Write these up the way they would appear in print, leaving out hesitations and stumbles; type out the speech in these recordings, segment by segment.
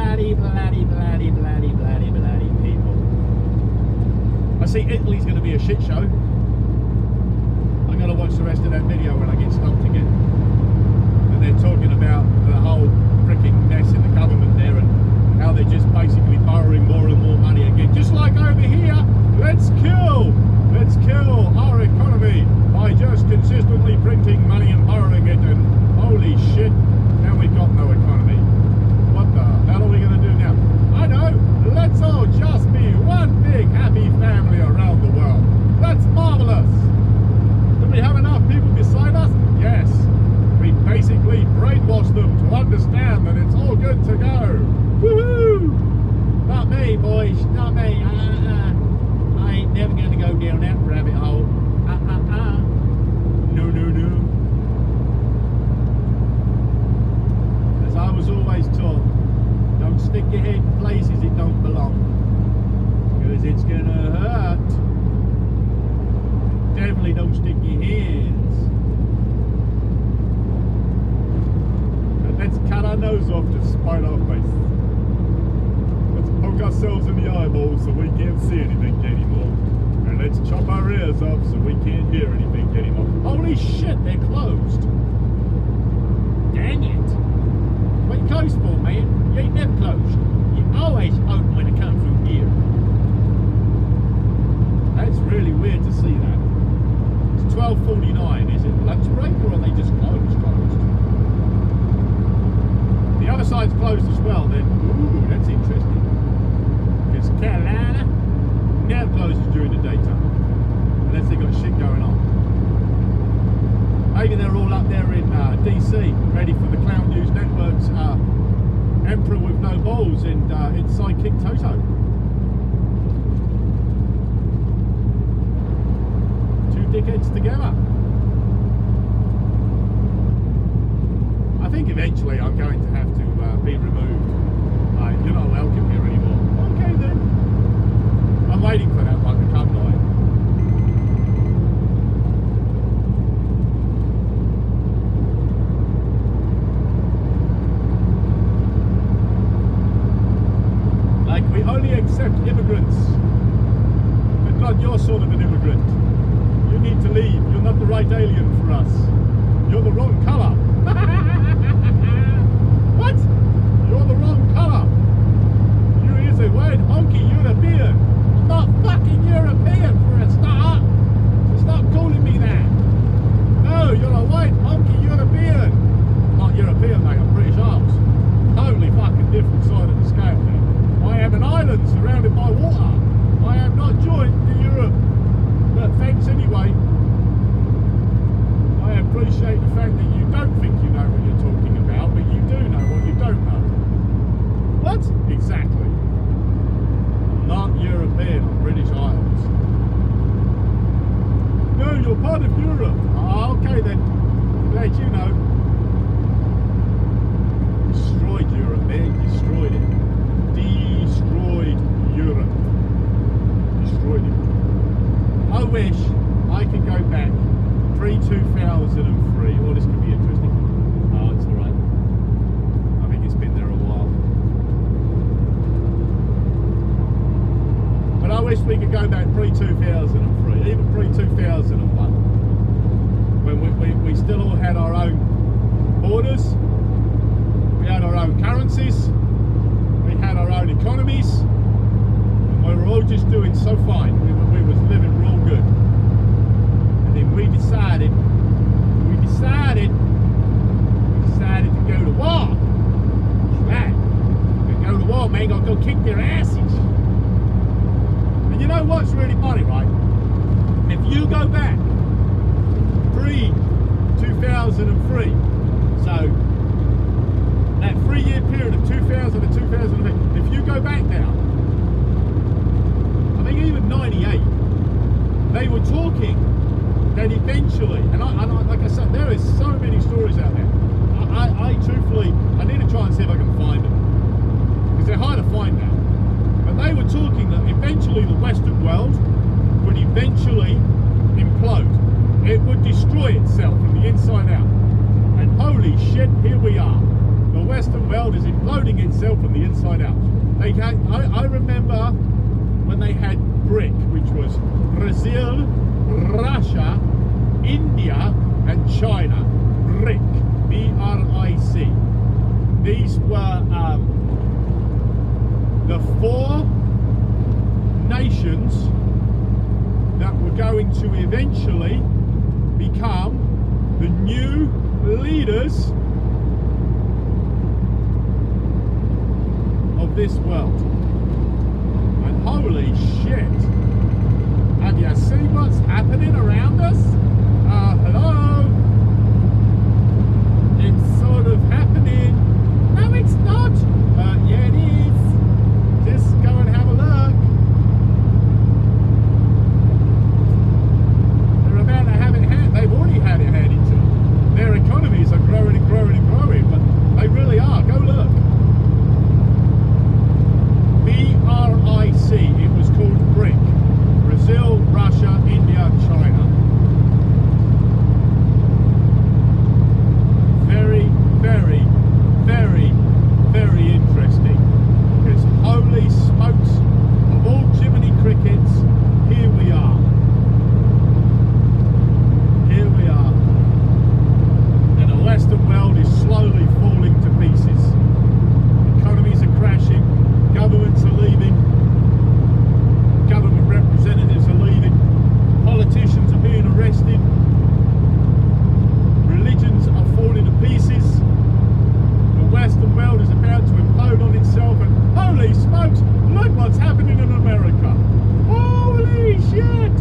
bloody people. I see Italy's going to be a shit show. I'm going to watch the rest of that video when I get stopped again. And they're talking about the whole freaking mess in the government there and how they're just basically borrowing more and more money again. Just like over here, let's kill our economy by just consistently printing money and borrowing it, and holy shit, now we've got no economy. What the hell are we going to do now? I know, let's all just be one big happy family around the world. That's marvelous. Do we have enough people beside us? Yes. We basically brainwashed them to understand that it's all good to go. Woohoo! Not me, boys, not me. I ain't never going to go down that rabbit hole. No. As I was always taught, don't stick your head in places it don't belong, because it's going to hurt. Definitely don't stick your hands. And let's cut our nose off to spite our face. Let's poke ourselves in the eyeballs so we can't see anything anymore. And let's chop our ears off so we can't hear anything anymore. Holy shit, they're closed. Dang it. What you closed for, man? You ain't never closed. You always open when it comes through here. That's really weird to see that. It's 12:49. Is it lunch break or are they just closed? The other side's closed as well then. Ooh, that's interesting. Because Carolina never closes during the daytime. Unless they've got shit going on. Maybe they're all up there in DC, ready for the Clown News Network's Emperor with No Balls and its sidekick Toto. Two dickheads together. I think eventually I'm going to have to be removed. You're not welcome here anymore. Okay then. I'm waiting for that one to come by. Like, we only accept immigrants, but not your sort of an immigrant. You need to leave. You're not the right alien for us. You're the wrong colour. What? You're the wrong colour. You is a white honky European. I'm not fucking European for a start. So stop calling me that. No, you're a white honky European. I'm not European, mate. I'm British Isles. Totally fucking different side of the scale, man. I am an island surrounded by water. I am not joined to Europe. But thanks anyway. I appreciate the fact that you don't think you know what you're talking about, but you do know what you don't know. What? Exactly. I'm not European, I'm British Isles. No, you're part of Europe. Oh, okay then. Glad you know. Destroyed Europe, man. Destroyed it. Destroyed Europe. Destroyed it. I wish I could go back pre-2003. Oh, this could be interesting. Oh, it's alright. I think it's been there a while. But I wish we could go back pre-2003, even pre-2001. When we still all had our own borders, we had our own currencies, we had our own economies, and we were all just doing so fine. We was living real good. And then we decided to go to war. That's right. We go to war, man, gotta go kick their asses. And you know what's really funny, right? If you go back pre-2003, so that 3-year period of 2000 to 2008, if you go back now, I think even 98, they were talking that eventually, and I like I said, there is so many stories out there. I truthfully, I need to try and see if I can find them, because they're hard to find now. But they were talking that eventually the Western world would eventually implode. It would destroy itself from the inside out. And holy shit, here we are. The Western world is imploding itself. itself from the inside out. I remember when they had BRIC, which was Brazil, Russia, India, and China. BRIC, B-R-I-C. These were the 4 nations that were going to eventually become the new leaders of this world. And holy shit, have you seen what's happening around us? Hello? It's sort of happening. No, it's not. Yeah, it is. Just go and have a look. They're about to have it handed. They've already had it handed to them. Their economies are growing and growing and growing, but they really are. Go look. BRIC. It was called BRIC. Brazil, Russia, India, China. Very, very, very, very interesting. Because holy smokes, of all Jiminy Crickets, here we are. Here we are. And the Western world is slowly falling to pieces. Economies are crashing, governments are leaving, government representatives are leaving, politicians are being arrested, religions are falling to pieces, the Western world is about to implode on itself, and holy smokes, look what's happening in America. Holy shit!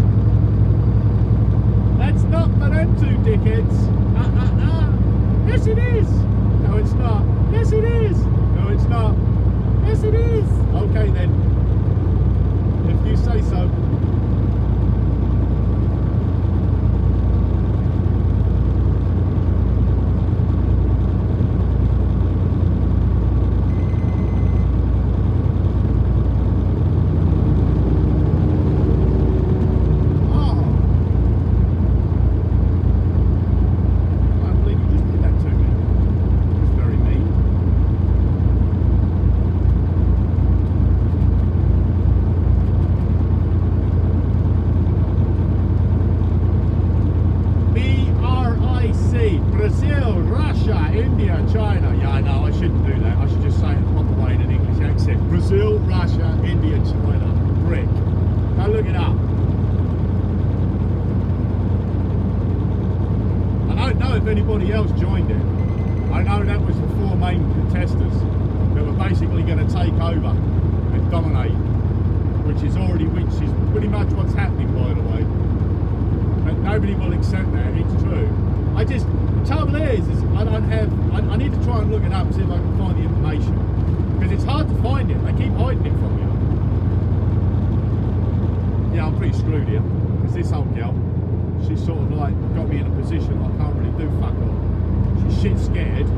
That's not for them two dickheads. Yes it is. No it's not. Yes it is. No it's not. Yes it is. Okay then. If you say so. Brazil, Russia, India, China. Yeah, I know, I shouldn't do that. I should just say it the proper way in an English accent. Brazil, Russia, India, China. BRIC. Go look it up. I don't know if anybody else joined it. I know that was the 4 main contestants that were basically going to take over and dominate, which is pretty much what's happening, by the way. But nobody will accept that. It's true. The trouble is I need to try and look it up and see if I can find the information, because it's hard to find it. They keep hiding it from you. Yeah, I'm pretty screwed here, because this old girl, she's sort of like got me in a position I can't really do fuck all. She's shit scared.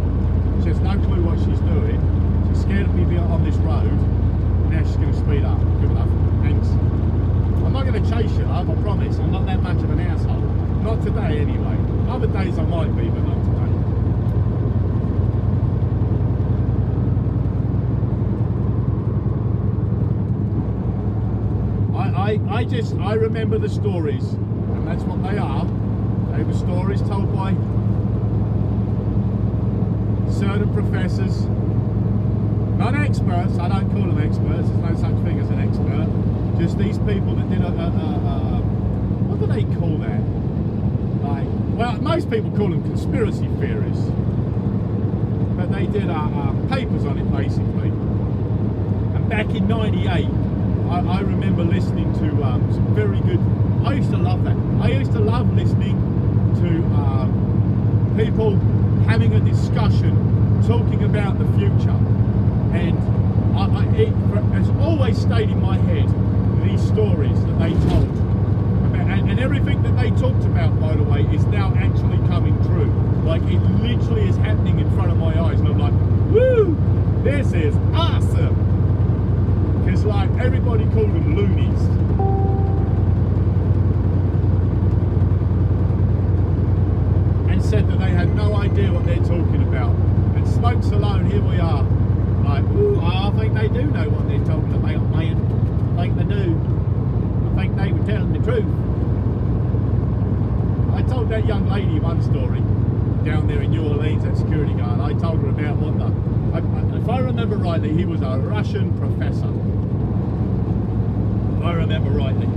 She has no clue what she's doing. She's scared of me being on this road. Now she's going to speed up. Good enough. Thanks. I'm not going to chase you up, I promise. I'm not that much of an asshole. Not today anyway. Other days I might be, but not today. I remember the stories, and that's what they are. They were stories told by certain professors, not experts. I don't call them experts. There's no such thing as an expert. Just these people that did what do they call that? Like, well, most people call them conspiracy theories, but they did papers on it basically. And back in '98, I remember listening to some very good. I used to love that. I used to love listening to people having a discussion, talking about the future, and it has always stayed in my head, these stories that they told about, and everything that they talked about, by the way, is now actually coming true. Like, it literally is happening in front of my eyes, and I'm like, woo, this is awesome. Because like, everybody called them loonies. And said that they had no idea what they're talking about. And smokes alone, here we are. like, ooh, I think they do know what they're talking about, man. I think they do. I think they were telling the truth. I told that young lady one story down there in New Orleans, that security guard. I told her about what if I remember rightly, he was a Russian professor. If I remember rightly.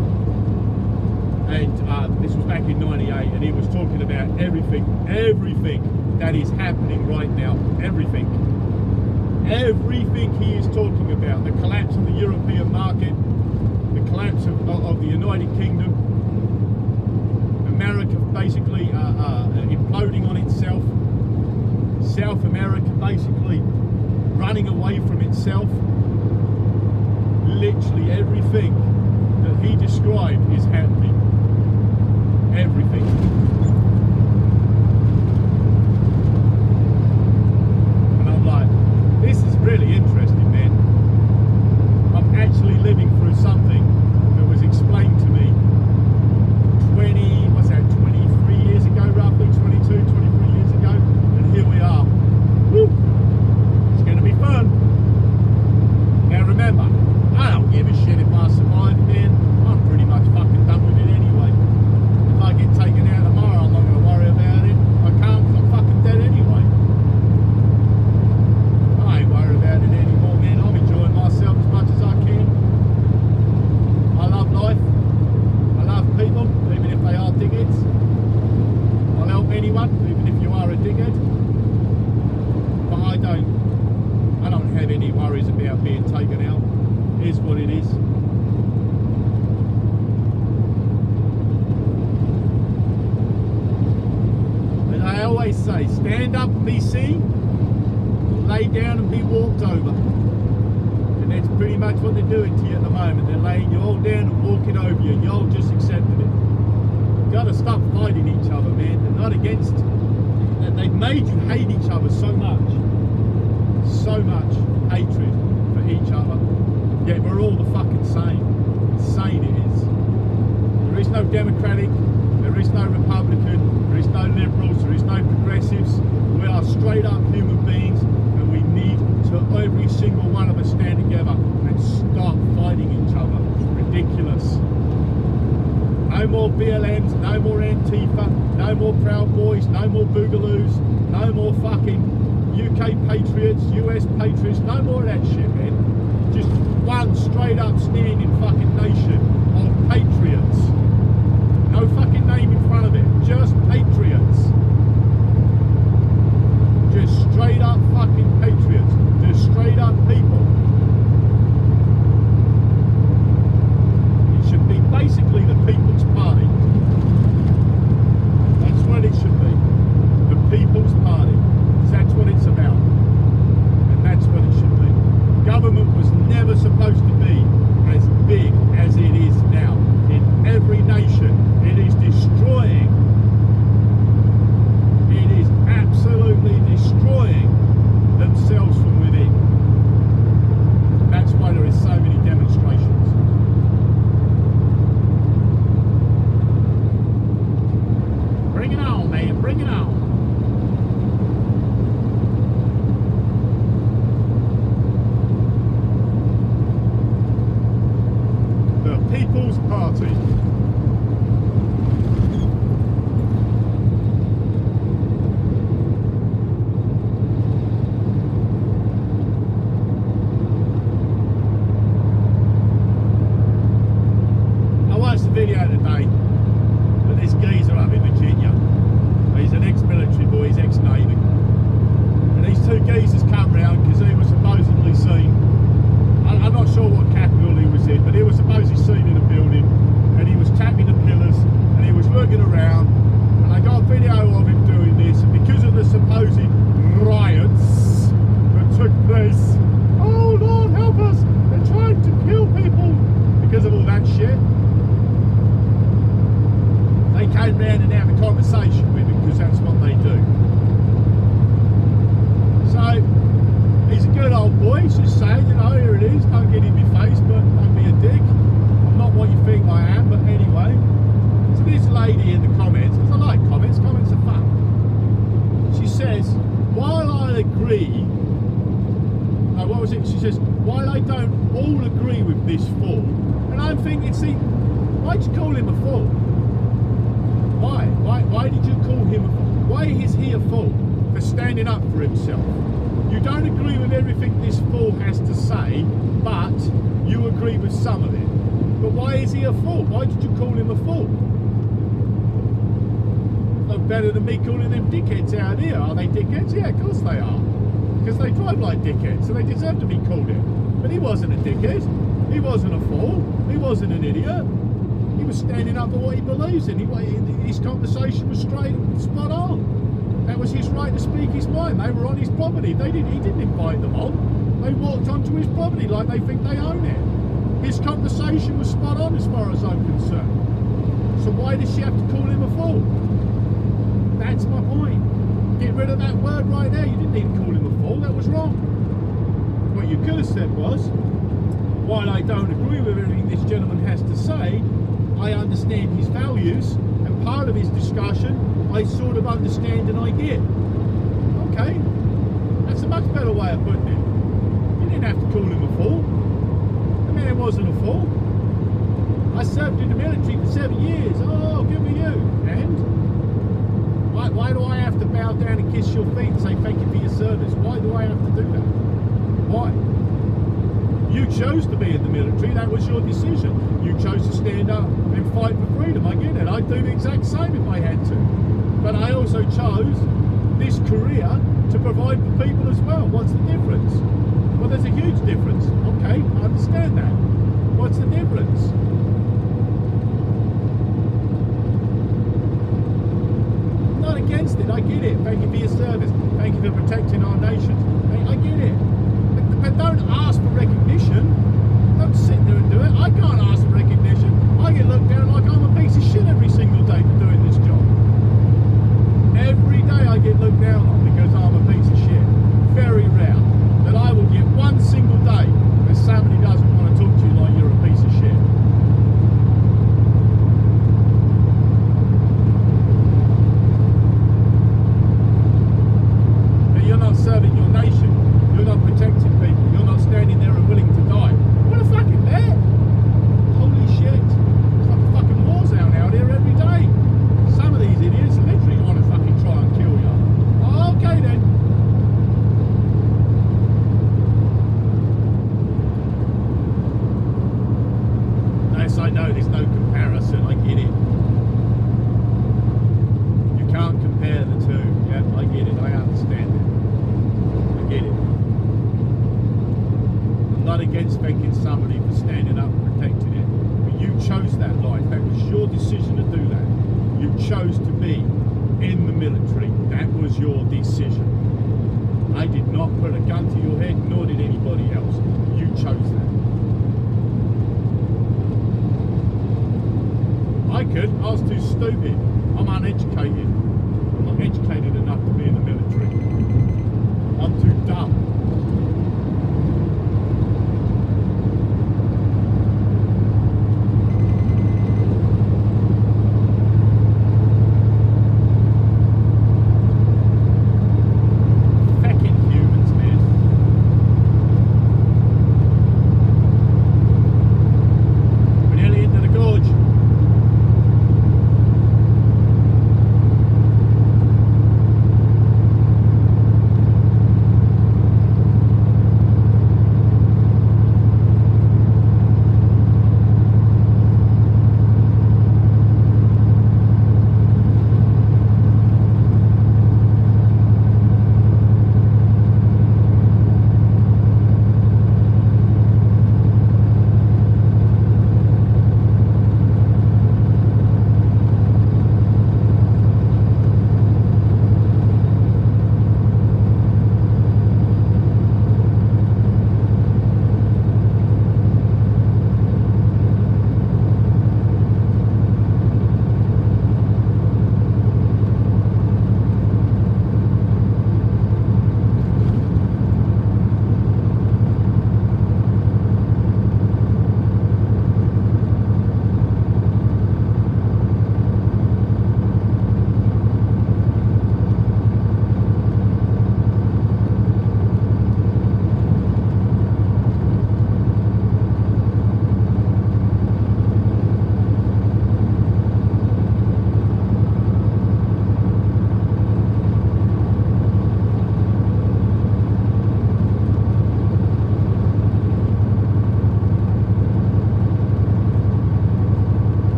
And this was back in '98, and he was talking about everything that is happening right now. Everything he is talking about. The collapse of the European market, the collapse of the United Kingdom, America basically imploding on itself, South America basically running away from itself. Literally everything that he described is happening. Everything. And I'm like, this is really interesting, man. I'm actually living through something that was explained to me 23 years ago, roughly, 22, 23 years ago, and here we are. Woo! It's going to be fun. Now remember, I don't give a shit if I survive, man. I'm pretty much fucking done with it anyway. If I get taken out tomorrow, I'm not going to worry about it. I can't, because I'm fucking dead anyway. I ain't worried about it anymore, man. I'm enjoying myself as much as I can. I love life. I love people, even if they are dickheads. I'll help anyone, even if you are a dickhead. But I don't have any worries about being taken out. It is what it is. And I always say, stand up and be seen, lay down and be walked over. And that's pretty much what they're doing to you at the moment. They're laying you all down and walking over you, and you're all just accepting it. You've got to stop fighting each other, man. They're not against. They've made you hate each other so much hatred for each other. Yet we're all the fucking same. Insane it is. There is no Democratic, there is no Republican, there is no Liberals, there is no Progressives. We are straight up human beings, and we need to, every single one of us, stand together and stop fighting each other. Ridiculous. No more BLMs, no more Antifa, no more Proud Boys, no more Boogaloos, no more fucking UK patriots, US patriots, no more of that shit, man. Just one straight up standing fucking nation of patriots. No fucking name in front of it, just patriots. Just straight up fucking patriots. Just straight up people. It should be basically the People's Party. That's what it should be. The People's Party. That's what it's about. And that's what it should be. Government was never supposed to be as big as it is now. In every nation, it is destroying. It is absolutely destroying themselves from within. That's why there is so many demonstrations. Bring it on, man, bring it on. The People's Party. I watched the video today with this geezer up in Virginia. He's an ex-military boy, he's ex-Navy. And these two geezers come round because he was supposedly seen. I'm not sure what capital he was in, but he was supposedly seen in a building, and he was tapping the pillars, and he was looking around, and I got a video of him doing this, and because of the supposed riots that took place, oh Lord help us, they're trying to kill people, because of all that shit, they came round and had a conversation with him, because that's what they do. So, he's a good old boy, he's just saying, you know, here it is, don't get in my face, but don't be a dick. I'm not what you think I am, but anyway. So this lady in the comments, because I like comments are fun. She says, while I agree, what was just, while I don't all agree with this fool, and I'm thinking, see, why'd you call him a fool? Why did you call him a fool? Why is he a fool? For standing up for himself. You don't agree with everything this fool has to say, but you agree with some of it. But why is he a fool? Why did you call him a fool? No better than me calling them dickheads out here. Are they dickheads? Yeah, of course they are. Because they drive like dickheads, so they deserve to be called it. But he wasn't a dickhead. He wasn't a fool. He wasn't an idiot. He was standing up for what he believes in. His conversation was straight, spot on. That was his right to speak his mind. They were on his property. He didn't invite them on. They walked onto his property like they think they own it. His conversation was spot on as far as I'm concerned. So why does she have to call him a fool? That's my point. Get rid of that word right there. You didn't need to call him a fool. That was wrong. What you could have said was, while I don't agree with everything this gentleman has to say, I understand his values, and part of his discussion I sort of understand and I get. Okay, that's a much better way of putting it. You didn't have to call him a fool. The man wasn't a fool. I served in the military for 7 years. Oh, good for you. And why do I have to bow down and kiss your feet and say thank you for your service? Why do I have to do that? Why? You chose to be in the military. That was your decision. You chose to stand up and fight for freedom. I get it. I'd do the exact same if I had to. But I also chose this career to provide for people as well. What's the difference? Well, there's a huge difference. Okay, I understand that. What's the difference? I'm not against it. I get it. Thank you for your service. Thank you for protecting our nations. I get it. But don't ask for recognition. Don't sit there and do it. I can't ask for recognition. I get looked down like I'm a piece of shit every single day for doing this job. Every day I get looked down on because I'm a piece of shit. Very rare that I will get one single day where somebody doesn't want to talk to you like you're a piece of shit. But you're not serving your nation. You're not protecting people. You're not standing there and willing to die. What a fucking bet! Holy shit! It's like a fucking war zone out here every day. Some of these idiots literally want to fucking try and kill you. Oh, okay then. Yes, I know there's no comparison. I get it. You can't compare the two. Yeah, I get it. I understand it. I get it. I'm not against thanking somebody for standing up and protecting it, but you chose that life. That was your decision to do that. You chose to be in the military. That was your decision. I did not put a gun to your head, nor did anybody else. You chose that. I could. I was too stupid. I'm uneducated. I'm not educated enough to be in the military. I'm too dumb.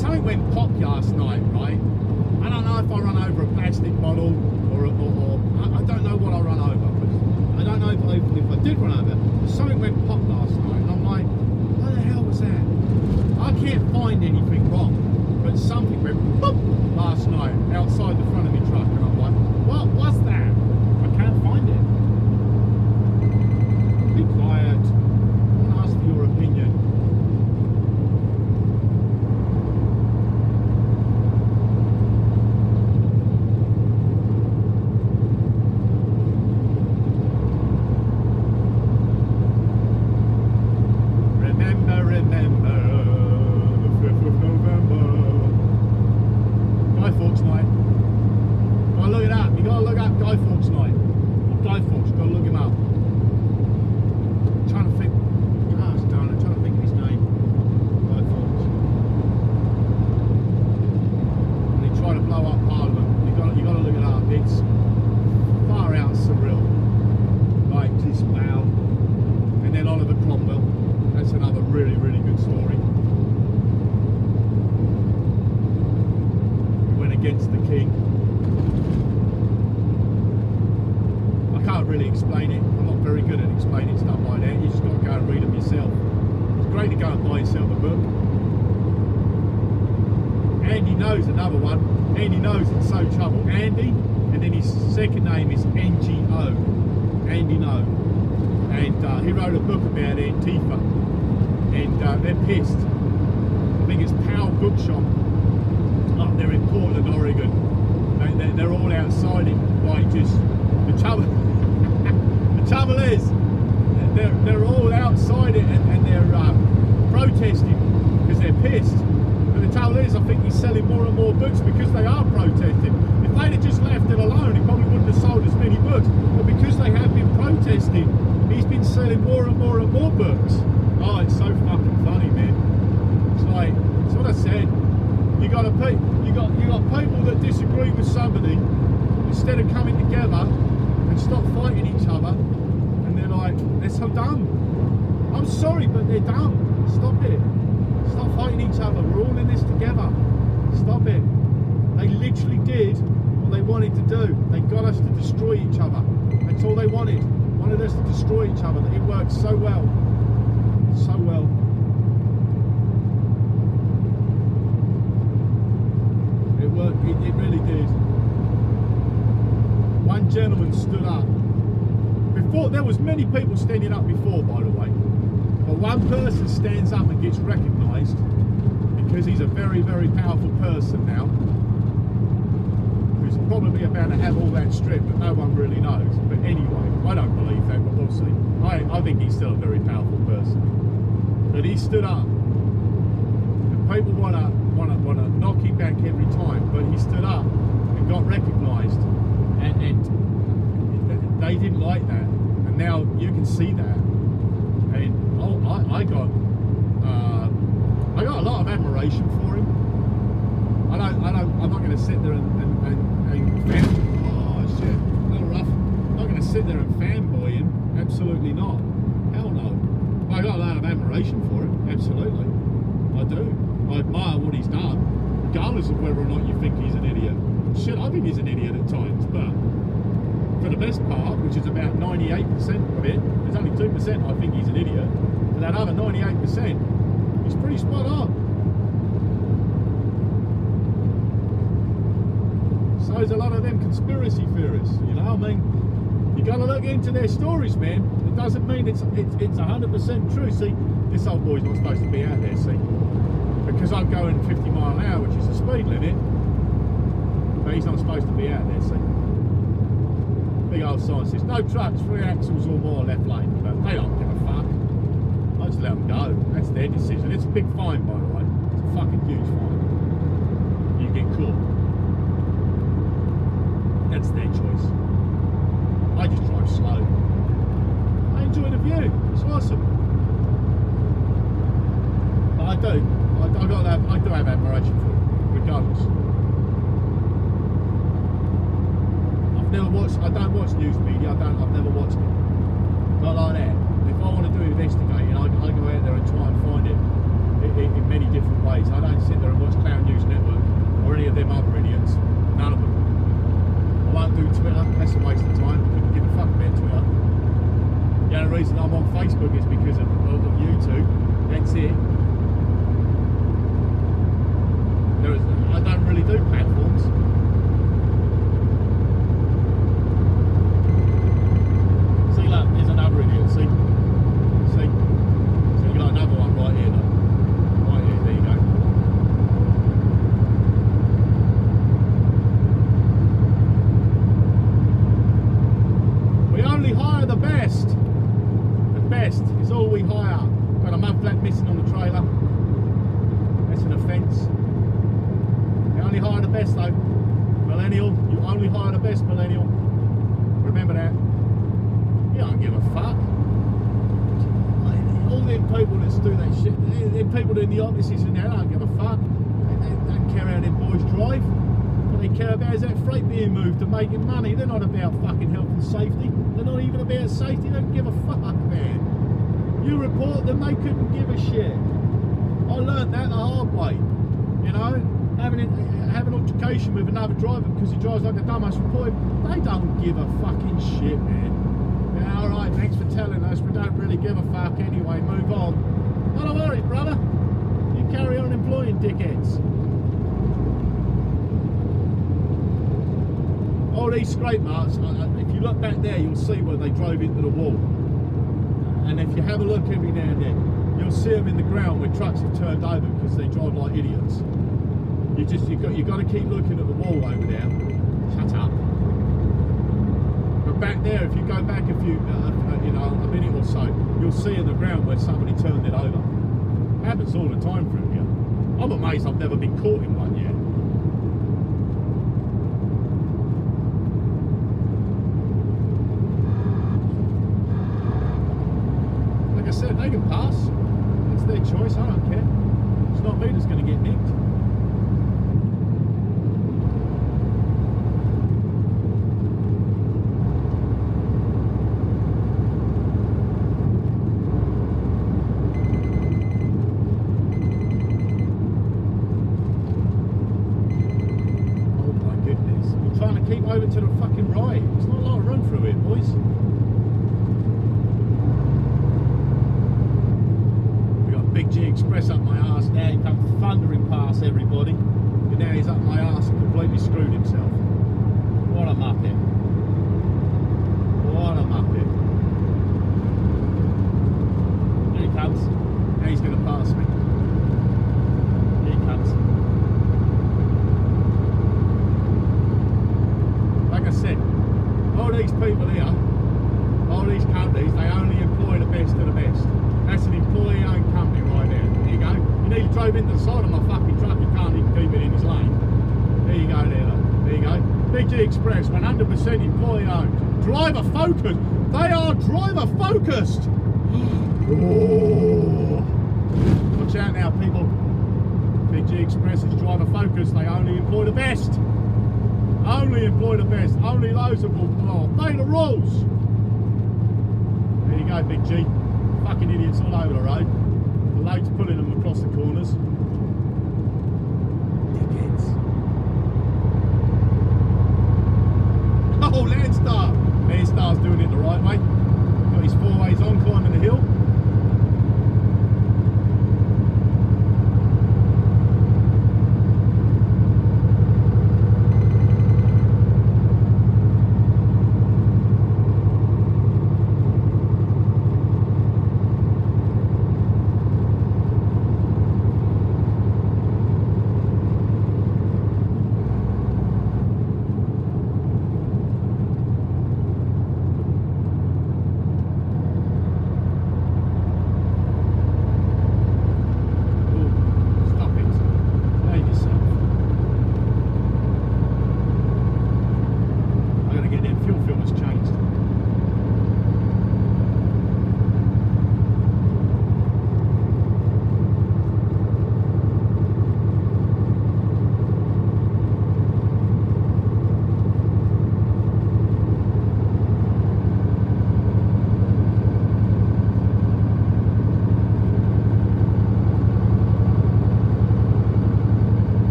something went pop last night, right? I don't know if I run over a plastic bottle or I don't know what I run over, but I don't know if I did run over. But something went pop last night, and I'm like, what the hell was that? I can't find anything wrong, but something went boop last night outside the front of my truck, and I'm like, what was that? I can't find it. Be quiet. I want to ask for your opinion. It's 100% true. See, this old boy's not supposed to be out there, see, because I'm going 50 mile an hour, which is the speed limit, but he's not supposed to be out there, see. Big old sign says, no trucks, 3 axles or more left lane, but they don't give a fuck. I just let them go. That's their decision. It's a big fine, by the way. It's a fucking huge fine. You get caught. That's their choice. I just drive slow. I enjoy the view. It's awesome. But I do have admiration for it, regardless. I don't watch news media. I've never watched it. Not like that. If I want to do investigating, I go out there and try and find it in many different ways. I don't sit there and watch Claremont them other idiots. None of them. I won't do Twitter. That's a waste of time. Couldn't give a fuck about Twitter. The only reason I'm on Facebook is because of YouTube. That's it. I don't really do platforms. See, look, there's another idiot. See, so you got another one right here. Look. Right here. There you go. We only hire the best. The best is all we hire. Got a mud flat missing on the trailer. That's an offence. You only hire the best though. Millennial, you only hire the best, millennial. Remember that. You don't give a fuck. All them people that do that shit, them people in the offices and that, don't give a fuck. They don't care how their boys drive. What they care about is that freight being moved and making money. They're not about fucking health and safety. They're not even about safety. They don't give a fuck, man. You report them, they couldn't give a shit. I learned that the hard way. You know, having an altercation with another driver because he drives like a dumbass report. They don't give a fucking shit, man. Yeah, alright, thanks for telling us. We don't really give a fuck anyway. Move on. Not a worry, brother. You carry on employing dickheads. All these scrape marks, if you look back there, you'll see where they drove into the wall. And if you have a look every now and then, you'll see them in the ground where trucks have turned over because they drive like idiots. You got to keep looking at the wall over there. Shut up. But back there, if you go back a few, a minute or so, you'll see in the ground where somebody turned it over. It happens all the time through here. I'm amazed I've never been caught in one yet. Like I said, they can pass. It's their choice. I don't care. It's not me that's going to get nicked. Over to the fucking right. There's not a lot of room through here, boys. We got Big G Express up my arse now. He comes thundering past everybody. And now he's up my arse and completely screwed himself. What a muppet. What a muppet. Here he comes. Now he's going to pass me. Here he comes. Like I said, all these people here, all these companies, they only employ the best of the best. That's an employee-owned company right there. There you go. You nearly drove into the side of my fucking truck. You can't even keep it in his lane. There you go there. There you go. Big G Express, 100% employee-owned. Driver focused. They are driver focused. Oh. Watch out now, people. Big G Express is driver focused. They only employ the best. Only employ the best. Only those that will obey the rules. There you go, Big G. Fucking idiots all over the road. The loads pulling them across the corners.